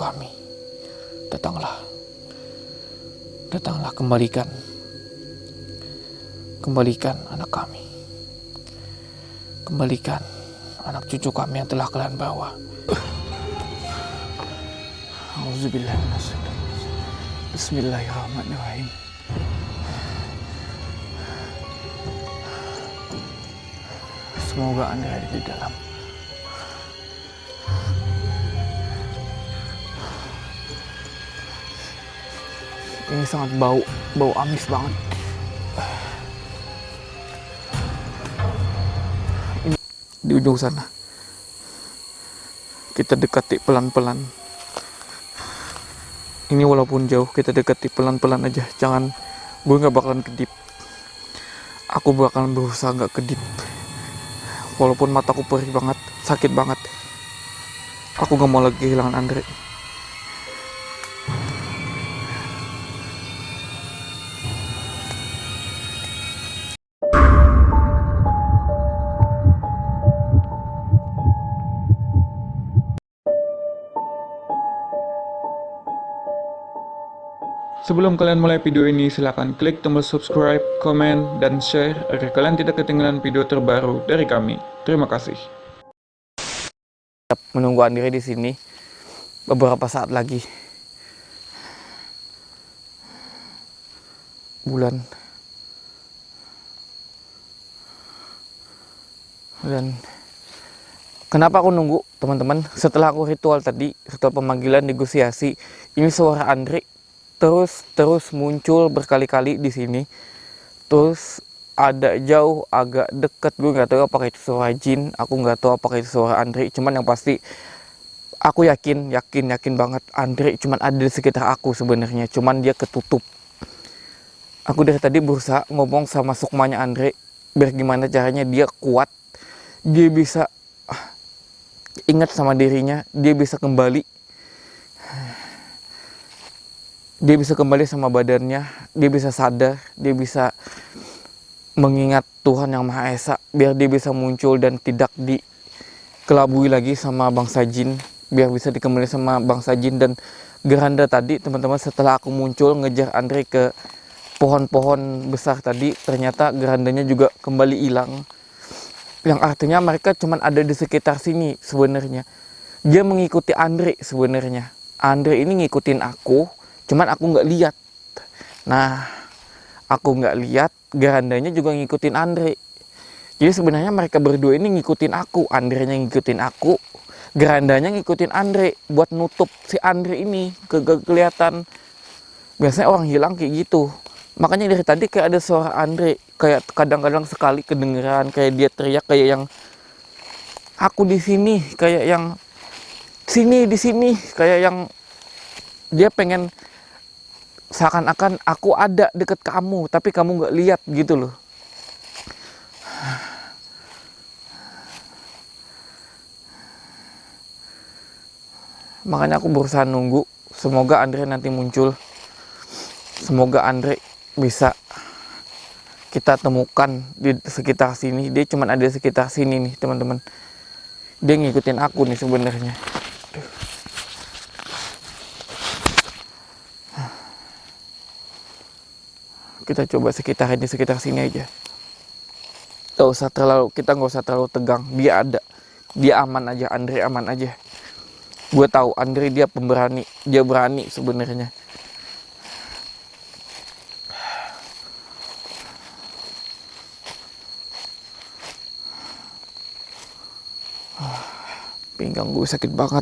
kami. Datanglah, datanglah, kembalikan anak kami. Kembalikan anak cucu kami yang telah kalian bawa. Auzubillah minasyaitonir rajim. Bismillahirrahmanirrahim. Semoga Anda ada di dalam. Ini sangat bau amis banget. Ini di ujung sana. Kita dekati pelan-pelan. Ini walaupun jauh, kita dekati pelan-pelan aja. Jangan, gue gak bakalan kedip. Aku bakalan berusaha gak kedip. Walaupun mataku perih banget, sakit banget. Aku gak mau lagi kehilangan Andre. Sebelum kalian mulai video ini, silahkan klik tombol subscribe, komen, dan share agar kalian tidak ketinggalan video terbaru dari kami. Terima kasih. Menunggu Andre di sini beberapa saat lagi. Bulan. Dan kenapa aku nunggu, teman-teman? Setelah aku ritual tadi, setelah pemanggilan negosiasi, ini suara Andre terus muncul berkali-kali di sini. Terus ada jauh, agak deket, gue nggak tahu apakah itu suara jin, aku nggak tahu apakah itu suara Andre. Cuman yang pasti aku yakin banget Andre cuman ada di sekitar aku sebenarnya, cuman dia ketutup. Aku dari tadi berusaha ngomong sama sukmanya Andre biar gimana caranya dia kuat, dia bisa ingat sama dirinya, dia bisa kembali sama badannya, dia bisa sadar, dia bisa mengingat Tuhan Yang Maha Esa, biar dia bisa muncul dan tidak dikelabui lagi sama bangsa jin, biar bisa dikembali sama bangsa jin. Dan gerhana tadi, teman-teman, setelah aku muncul ngejar Andre ke pohon-pohon besar tadi, ternyata gerandanya juga kembali hilang. Yang artinya mereka cuman ada di sekitar sini sebenarnya. Dia mengikuti Andre sebenarnya. Andre ini ngikutin aku, cuman aku nggak lihat. Nah, aku nggak lihat, gerandanya juga ngikutin Andre. Jadi sebenarnya mereka berdua ini ngikutin aku, Andre-nya ngikutin aku, gerandanya ngikutin Andre buat nutup si Andre ini kelihatan. Biasanya orang hilang kayak gitu. Makanya dari tadi kayak ada suara Andre, kayak kadang-kadang sekali kedengeran, kayak dia teriak kayak yang aku di sini, kayak yang sini di sini, kayak yang dia pengen seakan-akan aku ada deket kamu, tapi kamu nggak lihat gitu loh. Makanya aku berusaha nunggu. Semoga Andre nanti muncul. Semoga Andre bisa kita temukan di sekitar sini. Dia cuma ada di sekitar sini nih, teman-teman. Dia ngikutin aku nih sebenarnya. Kita coba sekitar sini aja. Kita nggak usah terlalu tegang. Dia ada, dia aman aja. Andre aman aja. Gue tahu Andre dia pemberani, dia berani sebenarnya. Pinggang gue sakit banget.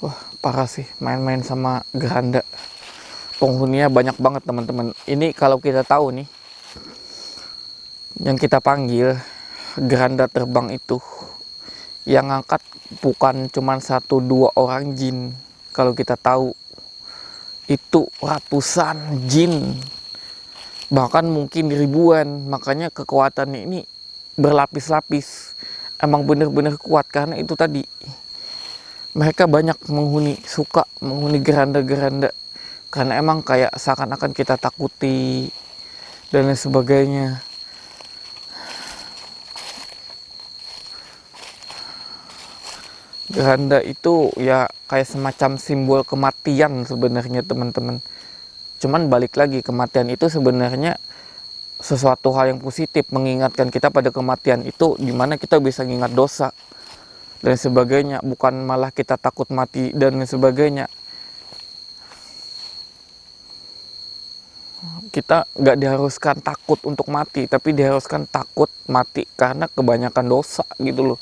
Wah, parah sih main-main sama geranda. Penghuninya banyak banget, teman-teman. Ini kalau kita tahu nih, yang kita panggil geranda terbang itu, yang ngangkat bukan cuma 1-2 orang jin. Kalau kita tahu, itu ratusan jin, bahkan mungkin ribuan. Makanya kekuatannya ini berlapis-lapis. Emang bener-bener kuat karena itu tadi. Mereka banyak suka menghuni geranda-geranda. Karena emang kayak seakan-akan kita takuti. dan lain sebagainya. Gerhana itu ya kayak semacam simbol kematian sebenarnya teman-teman. Cuman balik lagi, kematian itu sebenarnya sesuatu hal yang positif, mengingatkan kita pada kematian itu, dimana kita bisa mengingat dosa dan sebagainya, bukan malah kita takut mati dan sebagainya. Kita nggak diharuskan takut untuk mati, tapi diharuskan takut mati karena kebanyakan dosa gitu loh.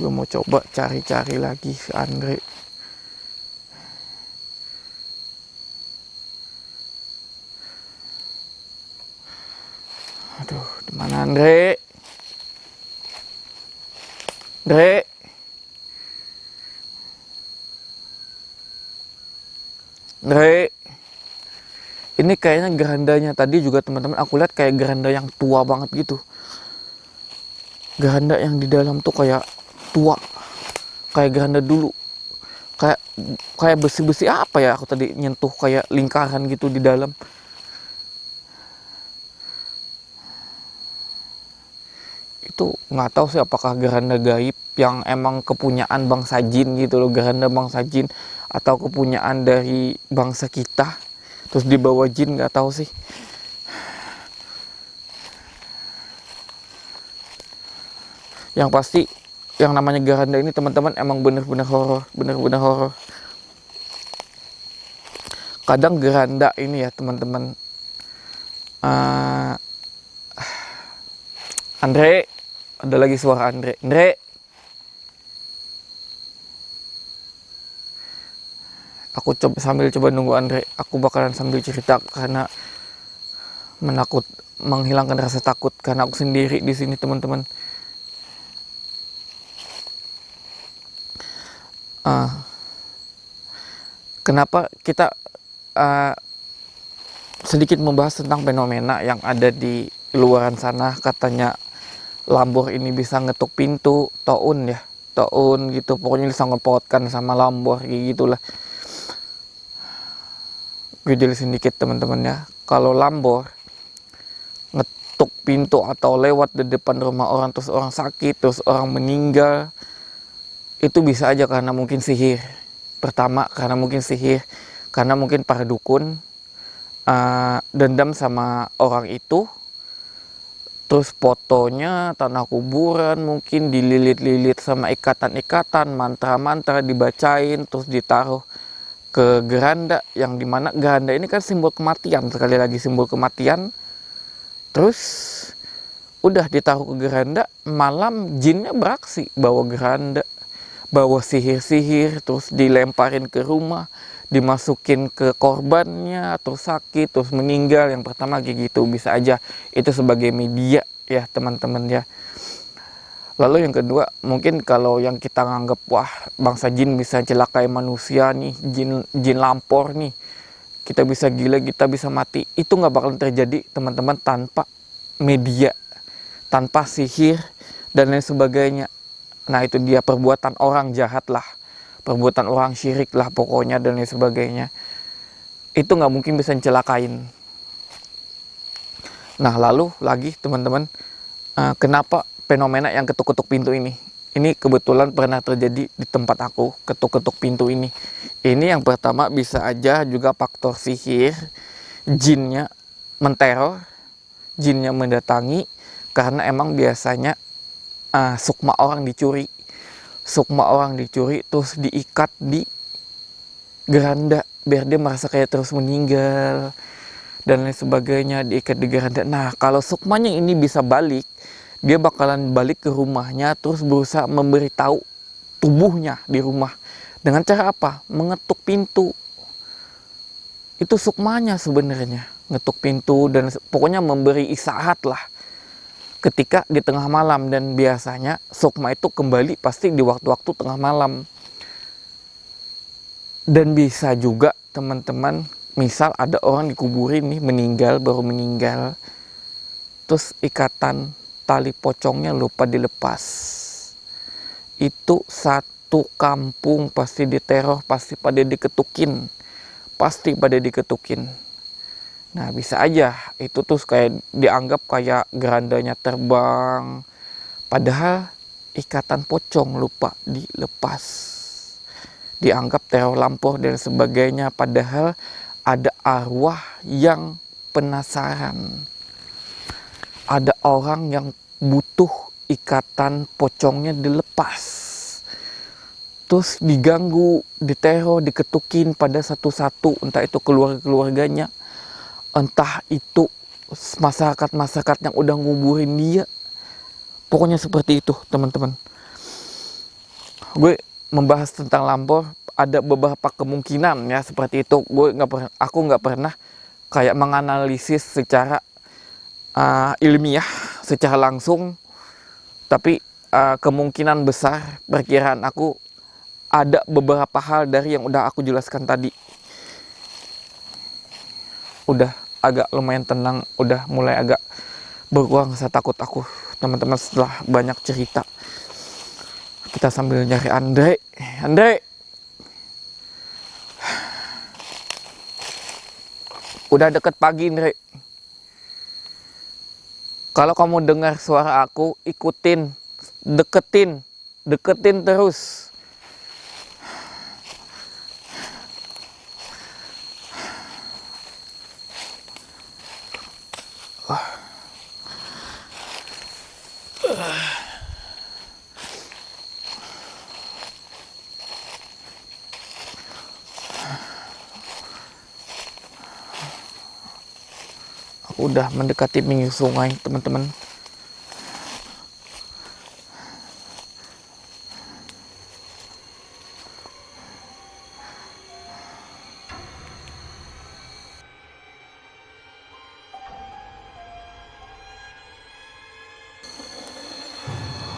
Gue mau coba cari-cari lagi si Andre. Aduh, di mana Andre? Andre. Andre. Ini kayaknya gerandanya tadi juga teman-teman, aku lihat kayak geranda yang tua banget gitu. Geranda yang di dalam tuh kayak tua, kayak geranda dulu, kayak besi-besi apa ya, aku tadi nyentuh kayak lingkaran gitu di dalam. Itu nggak tahu sih apakah geranda gaib yang emang kepunyaan bangsa jin gitu loh, geranda bangsa jin, atau kepunyaan dari bangsa kita terus dibawa jin, nggak tahu sih. Yang pasti yang namanya geranda ini teman-teman emang bener-bener horor, bener-bener horor. Kadang geranda ini ya teman-teman, Andre, ada lagi suara Andre. Andre, aku sambil coba nunggu Andre, aku bakalan sambil cerita karena menghilangkan rasa takut karena aku sendiri di sini teman-teman. Kenapa kita sedikit membahas tentang fenomena yang ada di luaran sana? Katanya Lambor ini bisa ngetuk pintu, Toun ya, Toun gitu, pokoknya disangkut pautkan sama Lambor gitulah. Gue jelasin dikit teman-teman ya, kalau Lambor ngetuk pintu atau lewat di depan rumah orang terus orang sakit, terus orang meninggal, itu bisa aja karena mungkin sihir. Pertama karena mungkin sihir, karena mungkin para dukun dendam sama orang itu, terus fotonya tanah kuburan mungkin dililit-lilit sama ikatan-ikatan, mantra-mantra dibacain, terus ditaruh ke geranda, yang dimana geranda ini kan simbol kematian, sekali lagi simbol kematian. Terus udah ditaruh ke geranda, malam jinnya beraksi bawa geranda, bawa sihir-sihir, terus dilemparin ke rumah, dimasukin ke korbannya, terus sakit, terus meninggal. Yang pertama kayak gitu, bisa aja itu sebagai media ya teman-teman ya. Lalu yang kedua, mungkin kalau yang kita nganggap wah bangsa jin bisa celakai manusia nih, jin lampor nih, kita bisa gila, kita bisa mati, itu nggak bakal terjadi teman-teman tanpa media, tanpa sihir dan lain sebagainya. Nah itu dia perbuatan orang jahat lah, perbuatan orang syirik lah pokoknya dan lain sebagainya. Itu nggak mungkin bisa celakain. Nah lalu lagi teman-teman, kenapa fenomena yang ketuk-ketuk pintu ini? Ini kebetulan pernah terjadi di tempat aku, ketuk-ketuk pintu ini. Ini yang pertama bisa aja juga faktor sihir, jinnya menteror, jinnya mendatangi, karena emang biasanya sukma orang dicuri. Sukma orang dicuri terus diikat di geranda biar dia merasa kayak terus meninggal dan lain sebagainya, diikat di geranda. Nah kalau sukmanya ini bisa balik, dia bakalan balik ke rumahnya terus berusaha memberitahu tubuhnya di rumah. Dengan cara apa? Mengetuk pintu. Itu sukmanya sebenarnya, ngetuk pintu dan pokoknya memberi isyarat lah ketika di tengah malam. Dan biasanya sukma itu kembali pasti di waktu-waktu tengah malam. Dan bisa juga teman-teman, misal ada orang dikuburin nih, meninggal, baru meninggal, terus ikatan tali pocongnya lupa dilepas. Itu satu kampung pasti diteror, pasti pada diketukin. Pasti pada diketukin. Nah, bisa aja itu tuh kayak dianggap kayak gerandanya terbang. Padahal ikatan pocong lupa dilepas. Dianggap teror lampau dan sebagainya. Padahal ada arwah yang penasaran. Ada orang yang butuh ikatan pocongnya dilepas. Terus diganggu, diteror, diketukin pada satu-satu. Entah itu keluarga-keluarganya. Entah itu masyarakat-masyarakat yang udah nguburin dia. Pokoknya seperti itu, teman-teman. Gue membahas tentang lampau, ada beberapa kemungkinan ya seperti itu. Aku nggak pernah kayak menganalisis secara ilmiah, secara langsung. Tapi kemungkinan besar, perkiraan aku, ada beberapa hal dari yang udah aku jelaskan tadi. Udah agak lumayan tenang, udah mulai agak berkurang rasa takut aku, teman-teman, setelah banyak cerita. Kita sambil nyari Andre. Udah deket pagi, Andre. Kalau kamu dengar suara aku, ikutin, deketin terus. Aku udah mendekati pinggir sungai, teman-teman.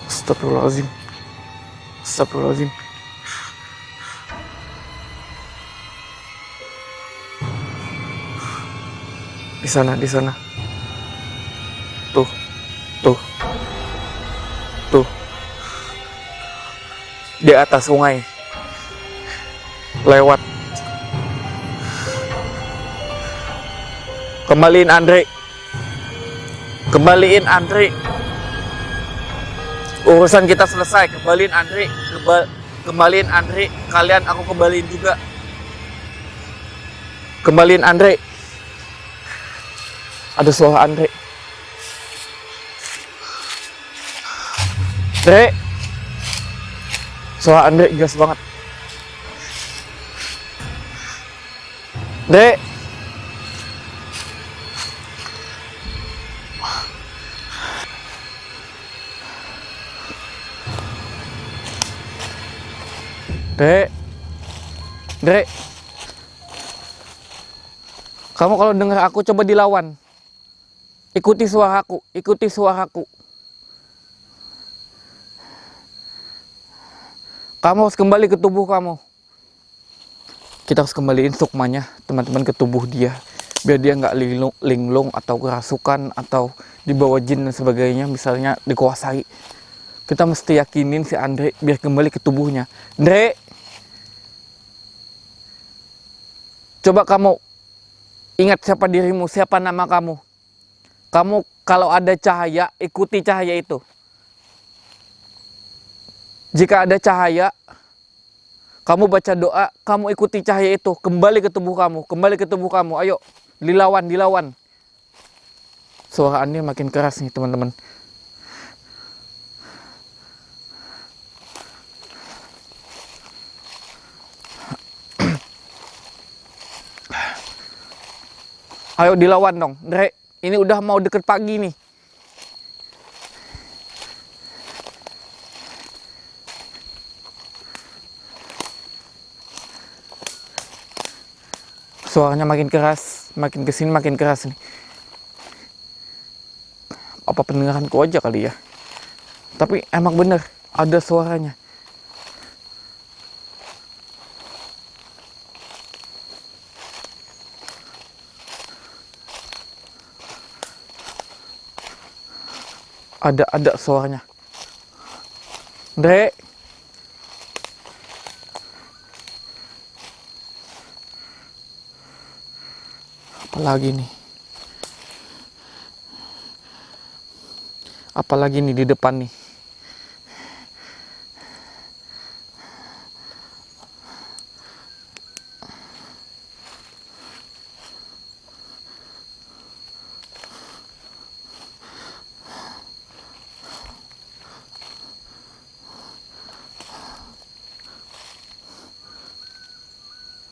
Astagfirullahaladzim. Astagfirullahaladzim. Di sana. Tuh. Di atas sungai. Lewat. Kembaliin Andre. Urusan kita selesai. Kembaliin Andre. Kalian aku kembaliin juga. Kembaliin Andre. Ada suara Andre. Suara Andre jelas banget. Dre, kamu kalau dengar aku coba dilawan. Ikuti suaraku. Kamu harus kembali ke tubuh kamu. Kita harus kembaliin sukmanya, teman-teman, ke tubuh dia. Biar dia nggak linglung atau kerasukan atau dibawa jin dan sebagainya, misalnya dikuasai. Kita mesti yakinin si Andre biar kembali ke tubuhnya. Andre, coba kamu ingat siapa dirimu, siapa nama kamu. Kamu kalau ada cahaya, ikuti cahaya itu. Jika ada cahaya, kamu baca doa, kamu ikuti cahaya itu. Kembali ke tubuh kamu. Ayo, dilawan. Suara Andi makin keras nih, teman-teman. Ayo dilawan dong, Dre. Ini udah mau deket pagi nih. Suaranya makin keras, makin kesini makin keras nih. Apa pendengaranku aja kali ya? Tapi emang bener, ada suaranya. Ada suaranya. Dre, Apalagi nih? Apalagi nih di depan nih?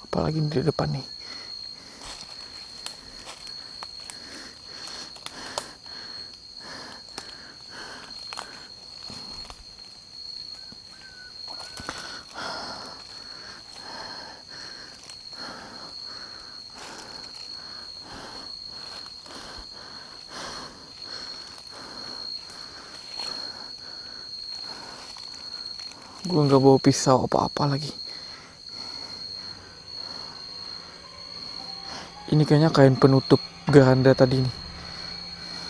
Apalagi nih di depan nih? Gue nggak bawa pisau apa-apa lagi. Ini kayaknya kain penutup geranda tadi nih.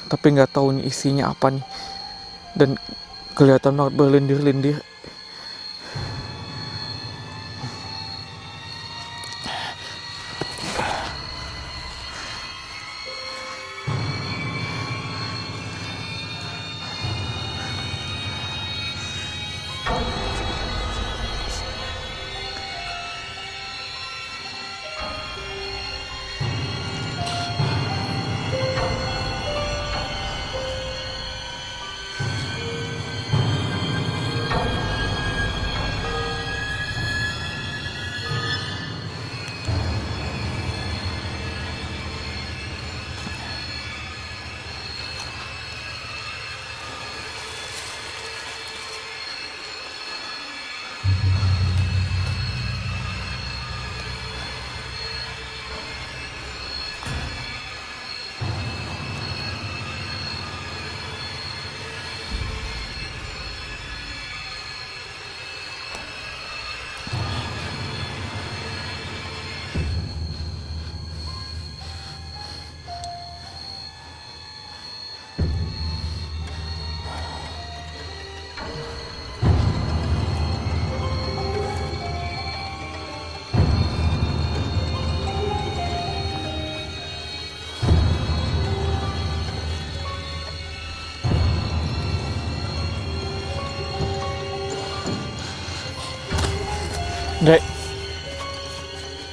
Tapi nggak tahu nih isinya apa nih. Dan kelihatan banget berlendir-lendir.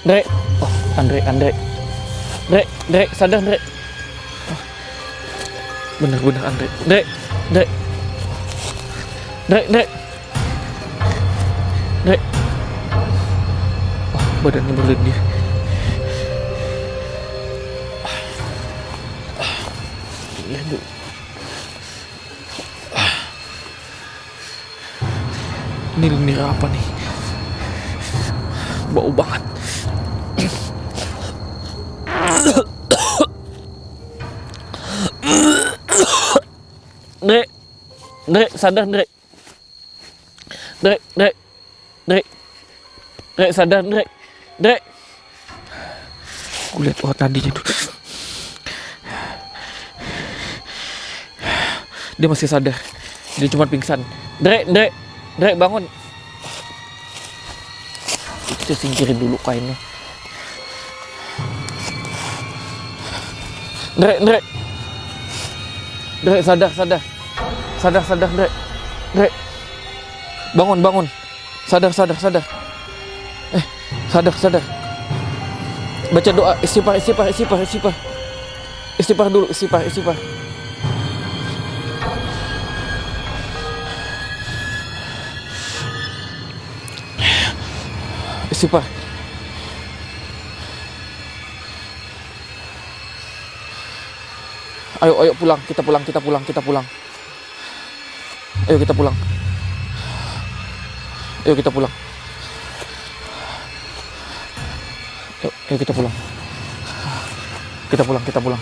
Andre, oh Andre, sadar Andre, oh, bener Andre, oh badannya berlendir, lihat dulu, ini lendir apa nih, bau banget. Dek, sadar Dek, sadar Dek. Gue lihat tadinya tuh, dia masih sadar, dia cuma pingsan. Dek, bangun. Kita singkirin dulu kainnya. Dek, sadar, Dek, bangun, sadar, sadar, baca doa, istighfar dulu, istighfar, ayo pulang, kita pulang, ayo kita pulang, ayo kita pulang, kita pulang.